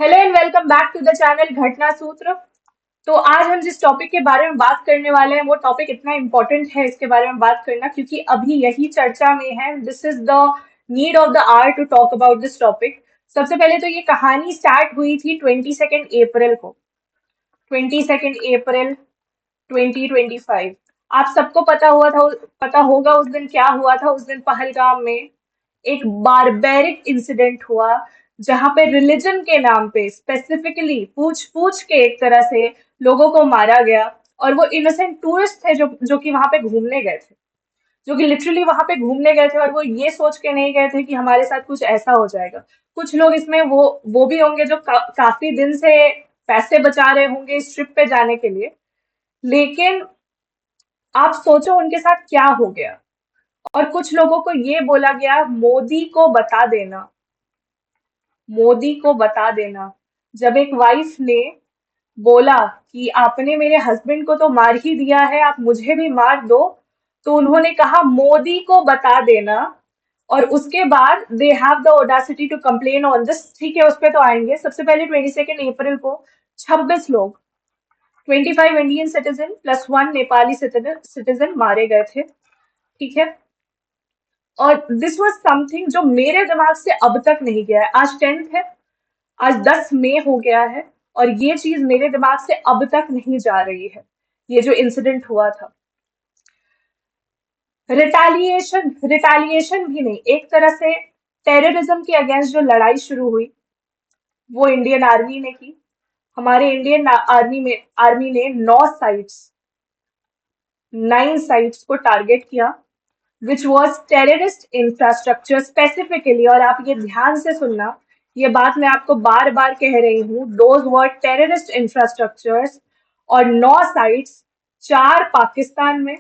Hello and welcome back to the channel Ghatna Sutra. तो आज हम जिस टॉपिक के बारे में बात करने वाले हैं वो टॉपिक इतना इम्पोर्टेंट है इसके बारे में बात करना, क्योंकि अभी यही चर्चा में है। This is the need of the hour to talk about this topic. सबसे पहले तो ये कहानी स्टार्ट हुई थी 22 अप्रैल को। 22 अप्रैल 2025। आप सबको पता होगा उस दिन क्या हुआ था। उस दिन पहलगाम में एक बारबेरिक इंसिडेंट हुआ, जहां पे रिलीजन के नाम पे स्पेसिफिकली पूछ पूछ के एक तरह से लोगों को मारा गया। और वो इनोसेंट टूरिस्ट थे जो कि वहां पे घूमने गए थे, जो कि लिटरली वहां पे घूमने गए थे, और वो ये सोच के नहीं गए थे कि हमारे साथ कुछ ऐसा हो जाएगा। कुछ लोग इसमें वो भी होंगे जो काफी दिन से पैसे बचा रहे होंगे इस ट्रिप पे जाने के लिए। लेकिन आप सोचो उनके साथ क्या हो गया। और कुछ लोगों को ये बोला गया, मोदी को बता देना, मोदी को बता देना। जब एक वाइफ ने बोला कि आपने मेरे हस्बैंड को तो मार ही दिया है, आप मुझे भी मार दो, तो उन्होंने कहा मोदी को बता देना। और उसके बाद they have the audacity to complain on this. ठीक है, उस पे तो आएंगे। सबसे पहले 22 अप्रैल को 26 लोग, 25 Indian citizen plus 1 Nepali citizen मारे गए थे। ठीक है। और दिस वाज समथिंग जो मेरे दिमाग से अब तक नहीं गया है। आज 10th है, आज 10 मई हो गया है, और ये चीज मेरे दिमाग से अब तक नहीं जा रही है। ये जो इंसिडेंट हुआ था, रिटालिएशन रिटालिएशन भी नहीं, एक तरह से टेररिज्म के अगेंस्ट जो लड़ाई शुरू हुई वो इंडियन आर्मी ने की। हमारे इंडियन आर्मी ने 9 साइट्स को टारगेट किया, which was terrorist infrastructure specifically. और आप ये ध्यान से सुनना, ये बात मैं आपको बार बार कह रही हूँ, दोज वर टेररिस्ट इंफ्रास्ट्रक्चर्स। और 9 साइट्स, 4 पाकिस्तान में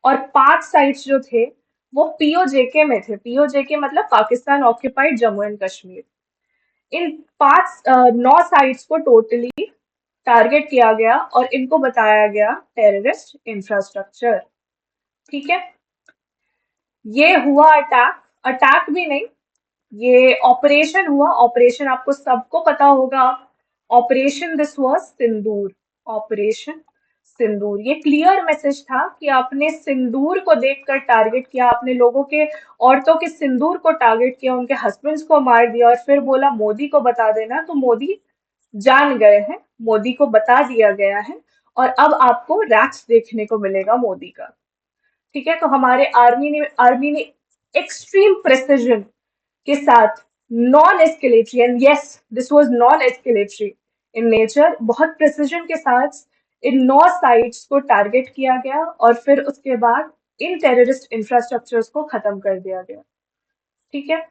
और 5 साइट्स जो थे वो पीओजेके में थे। पीओजेके मतलब Pakistan occupied Jammu and Kashmir. In 9 sites को टोटली टारगेट किया गया और इनको बताया गया टेररिस्ट इंफ्रास्ट्रक्चर। ठीक है। ये हुआ अटैक, अटैक भी नहीं, ये ऑपरेशन हुआ। ऑपरेशन आपको सबको पता होगा। Operation this was Sindoor. Operation Sindoor, ये क्लियर मैसेज था कि आपने सिंदूर को देखकर टारगेट किया, आपने लोगों के, औरतों के सिंदूर को टारगेट किया, उनके हस्बैंड्स को मार दिया, और फिर बोला मोदी को बता देना। तो मोदी जान गए हैं, मोदी को बता दिया गया है, और अब आपको रैक्स देखने को मिलेगा मोदी का। ठीक है। तो हमारे आर्मी ने एक्सट्रीम प्रेसिजन के साथ, non escalatory, and yes this was non escalatory in nature, बहुत प्रेसिजन के साथ इन 9 साइट्स को टारगेट किया गया, और फिर उसके बाद इन टेररिस्ट इंफ्रास्ट्रक्चर्स को खत्म कर दिया गया। ठीक है।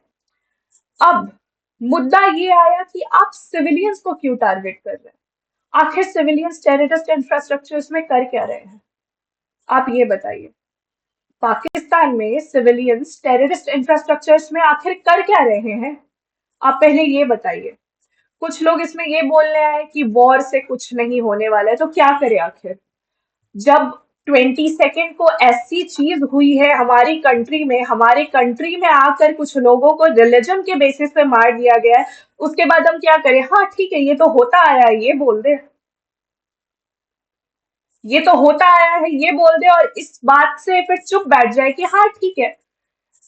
अब मुद्दा ये आया कि आप सिविलियंस को क्यों टारगेट कर रहे हैं। आखिर सिविलियंस टेररिस्ट इंफ्रास्ट्रक्चर्स में कर क्या रहे हैं, आप ये बताइए। पाकिस्तान में सिविलियंस टेररिस्ट इंफ्रास्ट्रक्चर्स में आखिर कर क्या रहे हैं, आप पहले ये बताइए। कुछ लोग इसमें ये बोलने आए कि वॉर से कुछ नहीं होने वाला है, तो क्या करे आखिर। जब 22 को ऐसी चीज हुई है हमारी कंट्री में आकर कुछ लोगों को रिलीजन के बेसिस पे मार दिया गया है, उसके बाद हम क्या करें। हाँ ठीक है, ये तो होता आया है, ये बोल दे। ये तो होता आया है, ये बोल दे, और इस बात से फिर चुप बैठ जाए कि हाँ ठीक है,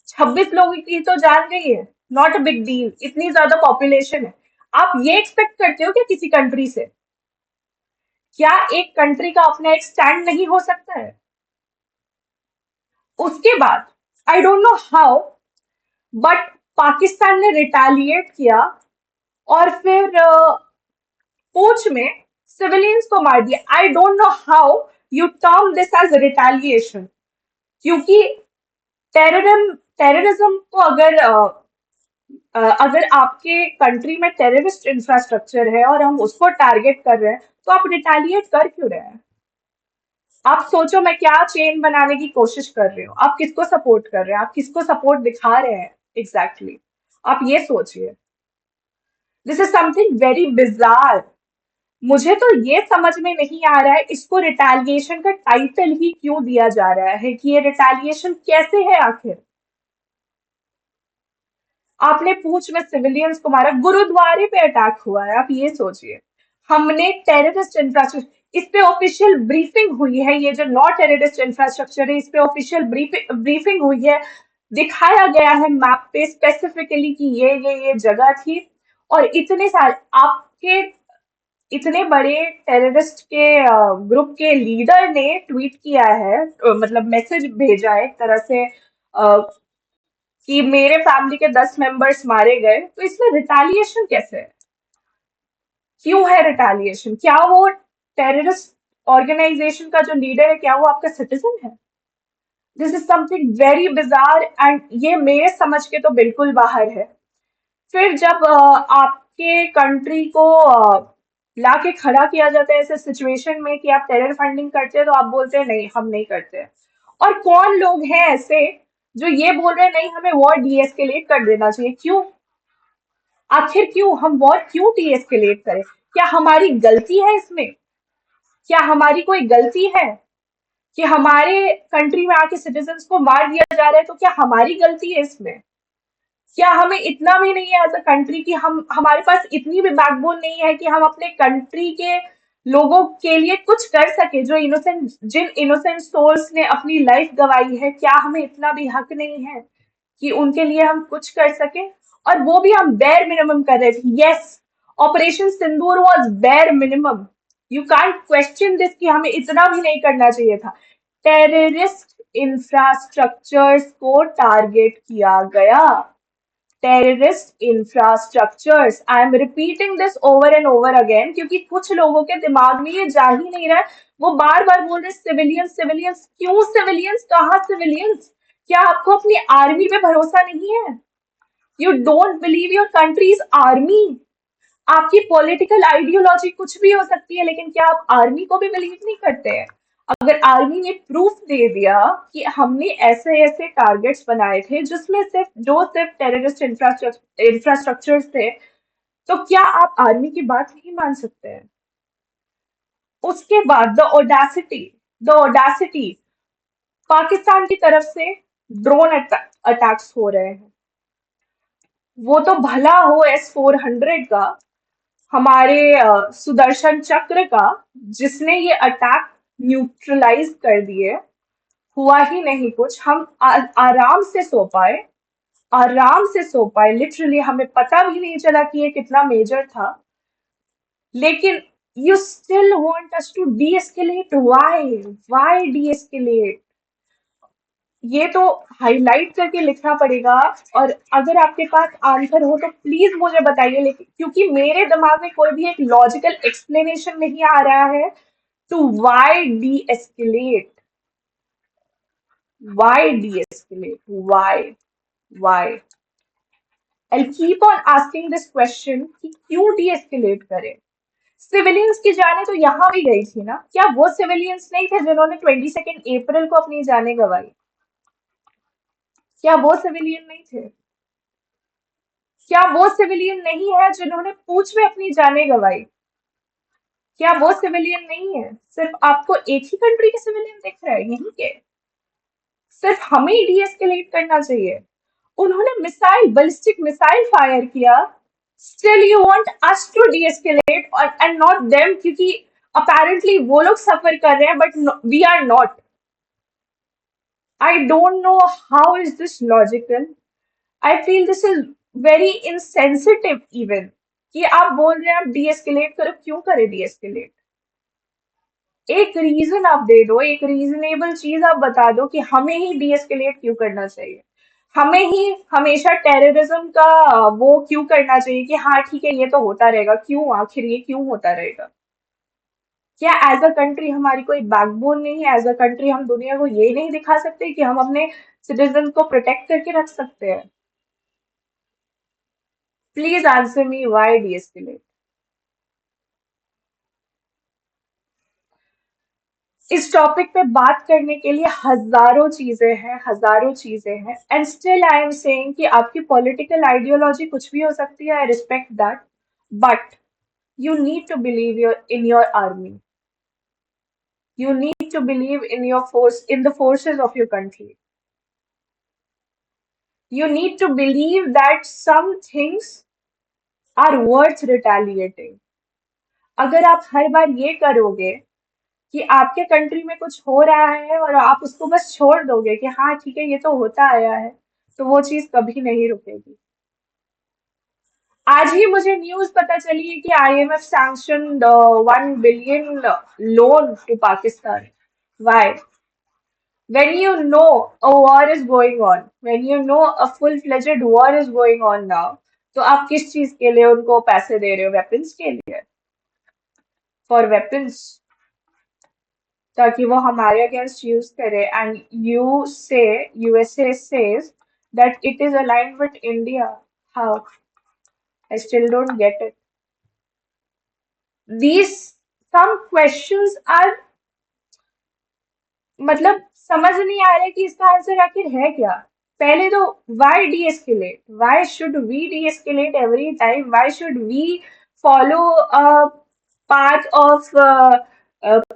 26 लोगों की तो जान गई है, नॉट अ बिग डील, इतनी ज्यादा पॉपुलेशन है। आप ये एक्सपेक्ट करते हो क्या किसी कंट्री से। क्या एक कंट्री का अपना एक स्टैंड नहीं हो सकता है। उसके बाद आई don't know how, but Pakistan ने रिटालिएट किया, और फिर पूंछ में सिविलियंस को मार दिया। I don't know how you term this as retaliation, क्योंकि टेररिज्म को अगर आपके कंट्री में टेररिस्ट इंफ्रास्ट्रक्चर है और हम उसको टारगेट कर रहे हैं, तो आप रिटालिएट कर क्यों रहे हैं। आप सोचो मैं क्या चेन बनाने की कोशिश कर रही हूँ, आप किसको सपोर्ट कर रहे हैं, आप किसको सपोर्ट दिखा रहे हैं एग्जैक्टली exactly? आप ये सोचिए। This is something very bizarre. मुझे तो ये समझ में नहीं आ रहा है इसको रिटालिएशन का टाइटल ही क्यों दिया जा रहा है, कि ये रिटालिएशन कैसे है आखिर। आपने पूंछ में सिविलियंस को मारा, गुरुद्वारे पे अटैक हुआ है, आप ये सोचिए। हमने टेररिस्ट इंफ्रास्ट्रक्चर, इस पे ऑफिशियल ब्रीफिंग हुई है, ये जो नॉट टेररिस्ट इंफ्रास्ट्रक्चर है इस पे ऑफिशियल ब्रीफिंग हुई है, दिखाया गया है मैप पे स्पेसिफिकली कि ये जगह थी। और इतने सारे आपके, इतने बड़े टेररिस्ट के ग्रुप के लीडर ने ट्वीट किया है, मतलब मैसेज भेजा है एक तरह से, कि मेरे फैमिली के 10 मेंबर्स मारे गए, तो इसमें रिटालिएशन कैसे है? क्यों है रिटालिएशन? क्या वो टेररिस्ट ऑर्गेनाइजेशन का जो लीडर है, क्या वो आपका सिटीजन है? This is something very bizarre, and ये मेरे समझ के तो बिल्कुल बाहर है। फिर जब आपके कंट्री को लाके खड़ा किया जाता है ऐसे सिचुएशन में कि आप टेरर फंडिंग करते हैं, तो आप बोलते हैं नहीं हम नहीं करते हैं। और कौन लोग हैं ऐसे जो ये बोल रहे हैं नहीं हमें वॉर डीएस्केलेट कर देना चाहिए? क्यों? आखिर क्यों हम वॉर क्यों डीएस्केलेट करें? क्या हमारी गलती है इसमें? क्या हमारी कोई गलती है कि हमारे कंट्री में आके सिटीजन्स को मार दिया जा रहा है? तो क्या हमारी गलती है इसमें? क्या हमें इतना भी नहीं है एज अ कंट्री कि हम, हमारे पास इतनी भी बैकबोन नहीं है कि हम अपने कंट्री के लोगों के लिए कुछ कर सके, जो इनोसेंट, जिन इनोसेंट सोल्स ने अपनी लाइफ गंवाई है, क्या हमें इतना भी हक नहीं है कि उनके लिए हम कुछ कर सके? और वो भी हम बेयर मिनिमम कर रहे थे। Yes, operation Sindoor was bare minimum, you can't question this कि हमें इतना भी नहीं करना चाहिए था। टेररिस्ट इंफ्रास्ट्रक्चर्स को टारगेट किया गया, terrorist infrastructures, I am repeating this over and over again, क्योंकि कुछ लोगों के दिमाग में ये जा ही नहीं रहा है। वो बार बार बोल रहे सिविलियंस सिविलियंस, क्यों सिविलियंस, कहाँ सिविलियंस? क्या आपको अपनी आर्मी पे भरोसा नहीं है? You don't believe your country's army? आपकी पॉलिटिकल आइडियोलॉजी कुछ भी हो सकती है, लेकिन क्या आप आर्मी को भी बिलीव नहीं करते हैं? अगर आर्मी ने प्रूफ दे दिया कि हमने ऐसे ऐसे टारगेट्स बनाए थे जिसमें सिर्फ टेररिस्ट इंफ्रास्ट्रक्चर्स थे, तो क्या आप आर्मी की बात नहीं मान सकते हैं? उसके बाद द ओडासिटी, पाकिस्तान की तरफ से ड्रोन अटैक्स हो रहे हैं। वो तो भला हो S-400 का, हमारे सुदर्शन चक्र का, जिसने ये अटैक न्यूट्रलाइज कर दिए। हुआ ही नहीं कुछ, हम आराम से सो पाए, आराम से सो पाए, लिटरली हमें पता भी नहीं चला कि ये कितना मेजर था। लेकिन you still want us to de-escalate, why de-escalate? ये तो हाईलाइट करके लिखना पड़ेगा। और अगर आपके पास आंसर हो तो प्लीज मुझे बताइए, लेकिन क्योंकि मेरे दिमाग में कोई भी एक लॉजिकल एक्सप्लेनेशन नहीं आ रहा है to why de-escalate, why de-escalate, why I keep on asking this question कि क्यों डी एस्केलेट करें? सिविलियंस की जाने तो यहाँ भी गई थी ना, क्या वो सिविलियंस नहीं थे जिन्होंने 22 अप्रैल को अपनी जाने गंवाई? क्या वो सिविलियन नहीं थे? क्या वो सिविलियन नहीं है जिन्होंने पूंछ में अपनी जानें गंवाई? क्या वो सिविलियन नहीं है? सिर्फ आपको एक ही कंट्री के सिविलियन दिख रहा है यहीं के? सिर्फ हमें ही डीएस्केलेट करना चाहिए? उन्होंने मिसाइल, बैलिस्टिक मिसाइल फायर किया, still you want us to de-escalate and not them, क्योंकि अपेरेंटली वो लोग सफर कर रहे हैं but we are not. I don't know how is this logical. I feel this is very insensitive even, कि आप बोल रहे हैं आप डीएस्केलेट करो, क्यों करें डीएस्केलेट? एक रीजन आप दे दो, एक रीजनेबल चीज आप बता दो कि हमें ही डीएस्केलेट क्यों करना चाहिए, हमें ही हमेशा टेररिज्म का वो क्यों करना चाहिए कि हाँ ठीक है ये तो होता रहेगा, क्यों, आखिर ये क्यों होता रहेगा? क्या एज अ कंट्री हमारी कोई बैकबोन नहीं है? एज अ कंट्री हम दुनिया को ये नहीं दिखा सकते कि हम अपने सिटीजन को प्रोटेक्ट करके रख सकते हैं? Please answer me, why de-escalate? इस टॉपिक पे बात करने के लिए हजारों चीजें हैं, हजारों चीजें हैं, and still I am saying कि आपकी पॉलिटिकल आइडियोलॉजी कुछ भी हो सकती है, I respect that, but you need to believe your in your army, you need to believe in your force, in the forces of your country. You need to believe that some things are worth retaliating. अगर आप हर बार ये करोगे कि आपके country में कुछ हो रहा है और आप उसको बस छोड़ दोगे कि हाँ ठीक है ये तो होता आया है, तो वो चीज कभी नहीं रुकेगी। आज ही मुझे न्यूज पता चली है कि IMF sanctioned 1 billion loan to Pakistan. Why? When you know a war is going on, when you know a full-fledged war is going on now, तो आप किस चीज के लिए उनको पैसे दे रहे हो? वेपन्स के लिए? फॉर वेपन्स, ताकि वो हमारे अगेंस्ट यूज करे। एंड यू से USA says that it is aligned with India. How? I still don't get it. These some questions are, मतलब समझ नहीं आ रहा है कि इसका आंसर आखिर है क्या। पहले तो why de-escalate, why should we de-escalate every time, why should we follow path of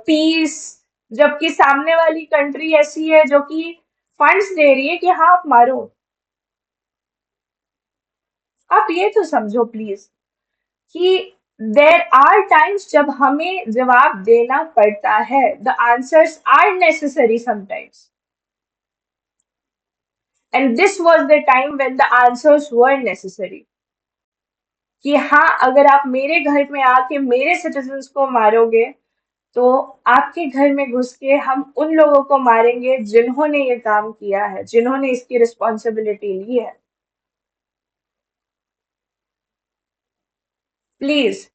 peace, जबकि सामने वाली कंट्री ऐसी है जो कि फंड्स दे रही है कि हाँ आप मारो। आप ये तो समझो प्लीज कि देर आर टाइम्स जब हमें जवाब देना पड़ता है, the answers are necessary sometimes, and this was the time when the answers were necessary। कि हाँ अगर आप मेरे घर में आके मेरे सिटीजन्स को मारोगे, तो आपके घर में घुस के हम उन लोगों को मारेंगे जिन्होंने ये काम किया है, जिन्होंने इसकी रिस्पॉन्सिबिलिटी ली है। प्लीज,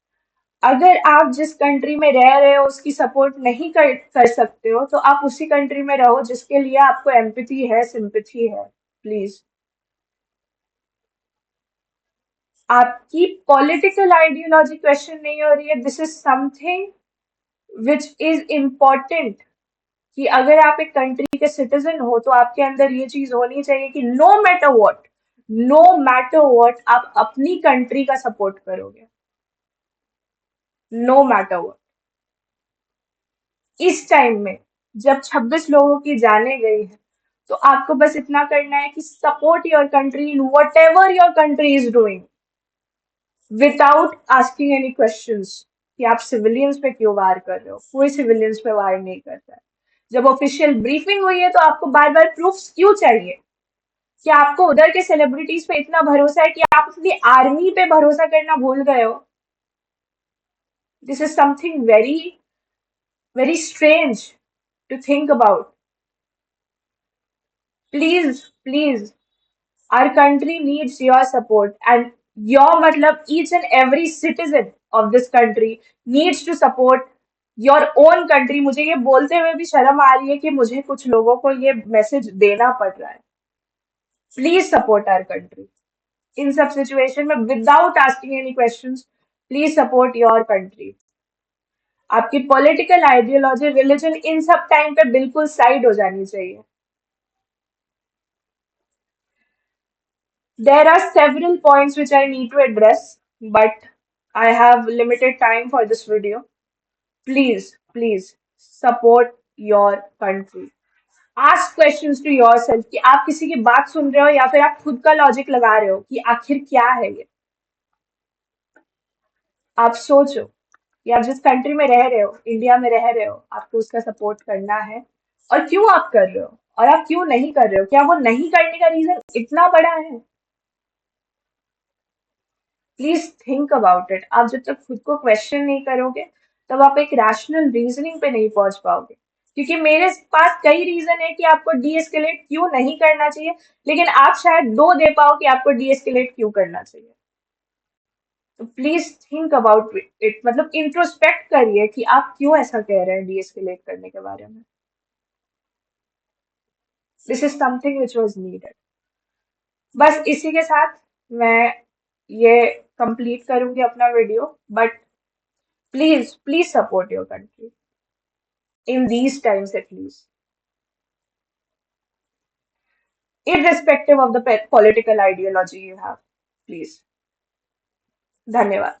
अगर आप जिस कंट्री में रह रहे हो उसकी सपोर्ट नहीं कर सकते हो, तो आप उसी कंट्री में रहो जिसके लिए आपको एम्पैथी है, सिंपैथी है। प्लीज, आपकी पॉलिटिकल आइडियोलॉजी क्वेश्चन नहीं हो रही है। This is something which is important, कि अगर आप एक कंट्री के सिटीजन हो तो आपके अंदर ये चीज होनी चाहिए कि नो मैटर व्हाट आप अपनी कंट्री का सपोर्ट करोगे। No matter what. इस टाइम में जब 26 लोगों की जाने गई है, तो आपको बस इतना करना है कि support your country in what ever your country is doing, without asking any questions कि आप सिविलियंस पे क्यों वार कर रहे हो। कोई सिविलियंस पे वार नहीं करता है। जब ऑफिशियल ब्रीफिंग हुई है तो आपको बार बार प्रूफ्स क्यों चाहिए? क्या आपको उधर के सेलिब्रिटीज पे इतना भरोसा है कि आप अपनी आर्मी पे भरोसा करना भूल गए हो? This is something very very strange to think about. Please, our country needs your support, and your matlab each and every citizen of this country needs to support your own country। मुझे ये बोलते हुए भी शर्म आ रही है कि मुझे कुछ लोगों को ये मैसेज देना पड़ रहा है। प्लीज सपोर्ट आवर कंट्री इन सब सिचुएशन में without asking any questions. Please support your country. आपकी पॉलिटिकल आइडियोलॉजी, रिलीजन इन सब टाइम पे बिल्कुल साइड हो जानी चाहिए। There are several points which I need to address, but I have limited time for this video. Please support your country. Ask questions to yourself कि आप किसी की बात सुन रहे हो या फिर आप खुद का लॉजिक लगा रहे हो कि आखिर क्या है ये। आप सोचो कि आप जिस कंट्री में रह रहे हो, इंडिया में रह रहे हो, आपको उसका सपोर्ट करना है, और क्यों आप कर रहे हो और आप क्यों नहीं कर रहे हो। क्या वो नहीं करने का रीजन इतना बड़ा है? Please think about it. आप जब तक खुद को क्वेश्चन नहीं करोगे, तब आप एक रैशनल रीजनिंग पे नहीं पहुंच पाओगे। क्योंकि मेरे पास कई रीजन है कि आपको डी एस्केलेट क्यों नहीं करना चाहिए, लेकिन आप शायद दो दे पाओ कि आपको डी एस्केलेट क्यों करना चाहिए। तो प्लीज थिंक अबाउट इट, मतलब इंट्रोस्पेक्ट करिए कि आप क्यों ऐसा कह रहे हैं डी एस्केलेट करने के बारे में। This is something which was needed. बस इसी के साथ मैं ये कंप्लीट करूंगी अपना video, but please support your country in these times, at least, irrespective of the political ideology you have। Please। धन्यवाद।